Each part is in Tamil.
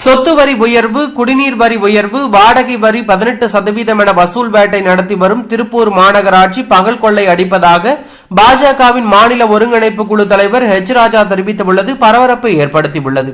சொத்து வரி உயர்வு, குடிநீர் வரி உயர்வு, வாடகை வரி 18% என வசூல் வேட்டை நடத்தி வரும் திருப்பூர் மாநகராட்சி பகல் கொள்ளை அடிப்பதாக பாஜகவின் மாநில ஒருங்கிணைப்பு குழு தலைவர் ஹெச் ராஜா தெரிவித்துள்ளது பரபரப்பை ஏற்படுத்தியுள்ளது.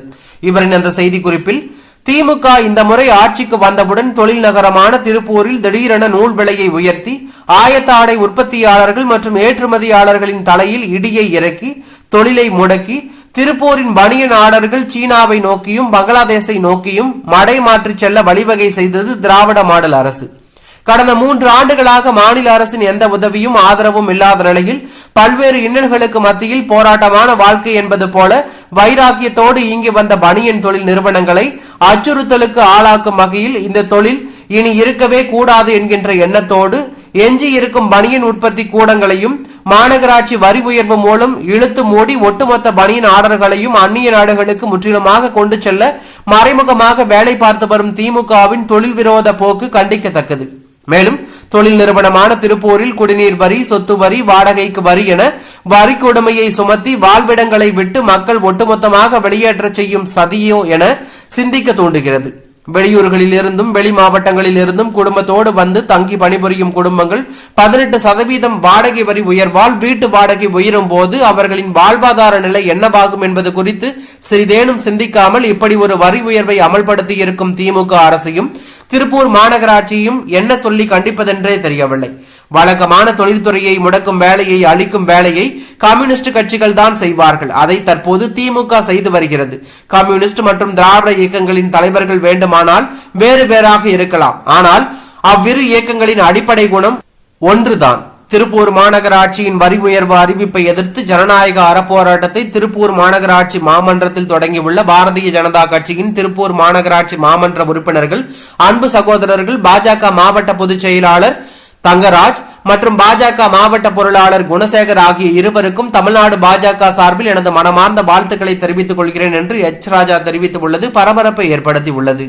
இவரின் அந்த செய்திக்குறிப்பில், திமுக இந்த முறை ஆட்சிக்கு வந்தவுடன் தொழில் நகரமான திருப்பூரில் திடீரென நூல் விலையை உயர்த்தி ஆயத்த ஆடை உற்பத்தியாளர்கள் மற்றும் ஏற்றுமதியாளர்களின் தலையில் இடியை இறக்கி தொழிலை முடக்கி திருப்பூரின் பனியன் ஆர்டர்கள் சீனாவை நோக்கியும் பங்களாதேஷை நோக்கியும் மடை மாற்றி செல்ல வழிவகை செய்தது திராவிட மாடல் அரசு. கடந்த 3 ஆண்டுகளாக மாநில அரசின் எந்த உதவியும் ஆதரவும் இல்லாத நிலையில் பல்வேறு இன்னல்களுக்கு மத்தியில் போராட்டமான வாழ்க்கை என்பது போல வைராக்கியத்தோடு இயங்கி வந்த பனியன் தொழில் நிறுவனங்களை அச்சுறுத்தலுக்கு ஆளாக்கும் வகையில் இந்த தொழில் இனி இருக்கவே கூடாது என்கின்ற எண்ணத்தோடு எஞ்சி இருக்கும் பனியன் உற்பத்தி கூடங்களையும் மாநகராட்சி வரி உயர்வு மூலம் இழுத்து மூடி ஒட்டுமொத்த பனியன் ஆர்டர்களையும் அந்நிய நாடுகளுக்கு முற்றிலுமாக கொண்டு செல்ல மறைமுகமாக வேலை பார்த்து வரும் திமுகவின் தொழில் விரோத போக்கு கண்டிக்கத்தக்கது. மேலும் தொழில் நிறுவனமான திருப்பூரில் குடிநீர் வரி, சொத்து வரி, வாடகைக்கு வரி என வரி கொடுமையை சுமத்தி வாழ்விடங்களை விட்டு மக்கள் ஒட்டுமொத்தமாக வெளியேற்ற செய்யும் சதியோ என சிந்திக்க தூண்டுகிறது. வெளியூர்களில் இருந்தும் வெளி மாவட்டங்களில் இருந்தும் குடும்பத்தோடு வந்து தங்கி பணிபுரியும் குடும்பங்கள் 18% வாடகை வரி உயர்வால் வீட்டு வாடகை உயரும் போது அவர்களின் வாழ்வாதார நிலை என்னவாகும் என்பது குறித்து சிறிதேனும் சிந்திக்காமல் இப்படி ஒரு வரி உயர்வை அமல்படுத்தி இருக்கும் திமுக அரசையும் திருப்பூர் மாநகராட்சியும் என்ன சொல்லி கண்டிப்பதென்றே தெரியவில்லை. வழக்கமான தொழில்துறையை முடக்கும் வேலையை, அளிக்கும் வேலையை கம்யூனிஸ்ட் கட்சிகள் தான் செய்வார்கள். அதை தற்போது திமுக செய்து வருகிறது. கம்யூனிஸ்ட் மற்றும் திராவிட இயக்கங்களின் தலைவர்கள் வேண்டுமானால் வேறு வேறாக இருக்கலாம், ஆனால் அவ்விரு இயக்கங்களின் அடிப்படை குணம் ஒன்றுதான். திருப்பூர் மாநகராட்சியின் வரி உயர்வு அறிவிப்பை எதிர்த்து ஜனநாயக அறப்போராட்டத்தை திருப்பூர் மாநகராட்சி மாமன்றத்தில் தொடங்கியுள்ள பாரதிய ஜனதா கட்சியின் திருப்பூர் மாநகராட்சி மாமன்ற உறுப்பினர்கள், அன்பு சகோதரர்கள், பாஜக மாவட்ட பொதுச் செயலாளர் தங்கராஜ் மற்றும் பாஜக மாவட்ட பொருளாளர் குணசேகர் ஆகிய இருவருக்கும் தமிழ்நாடு பாஜக சார்பில் எனது மனமார்ந்த வாழ்த்துக்களை தெரிவித்துக் கொள்கிறேன் என்று ஹெச் ராஜா தெரிவித்துள்ளது பரபரப்பை ஏற்படுத்தியுள்ளது.